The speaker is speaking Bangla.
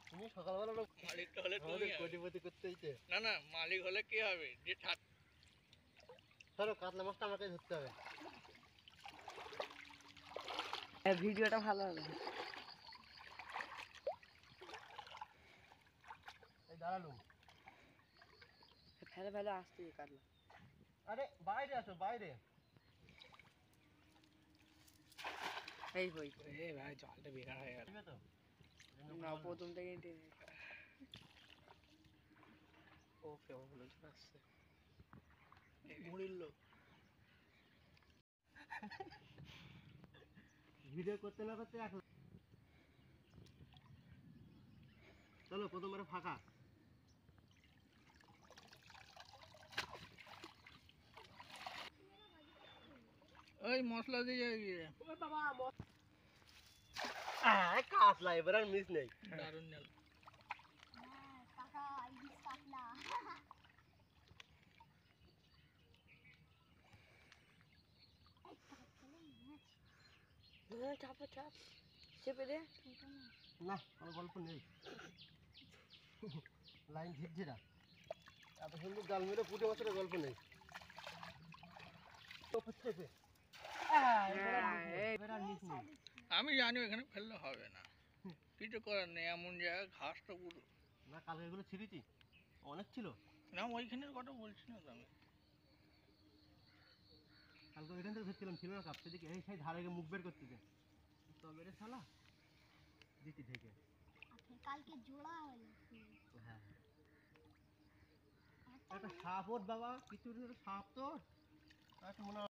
তুমি সকালবেলা মালিকটা হলে তুমি আমাদের হবে। কোটিপতি করতে হইতে। না না, মালিক হলে কি হবে, যে চলো কাতলা মাছটা আমাকে ধরতে হবে। ভিডিওটা ভালো হবে। এই দাঁড়ালুম। ফেলে ফেলে আসতে কাটলো। আরে বাইরে আসো, বাইরে। এই হই এ ভাই, জলটা বেকার হয়ে গেল। ঠিক আছে তো না, প্রথম থেকে টেনে ও কেমন হলো আসছে মুড়ির লোক। ভিডিও করতে না করতে এক। চলো প্রথমবারে ফাঁকা। ওই মশলা দিয়ে কাতলা এবার আর মিস নেই। দারুণ গেল। চাপ চাপ চেপে দে। না কোনো গল্প নেই। লাইন ঝিরঝিরা, এত সুন্দর জাল মেরে পুঁটি মাছের গল্প নেই। এবার আর মিস নেই। আমি জানি এখানে ফেললে হবে না, কিছু করার নেই, এমন জায়গায় ঘাসটা পুরো। না কালকে এগুলো ছিঁড়েছি, অনেক ছিল। না ওইখানের কথা বলছি না তো আমি। কালকে ওইখান থেকে ধরছিলাম, ছিল না কাপ, সেদিকে এই সেই ধারে গিয়ে মুখ বের করতেছে। তবে রে শালা দিতি ঢেকে। কালকে জোড়া হলো। হ্যাঁ একটা সাপ ওর বাবা, কিছু সাপ তো একটা মনে হয়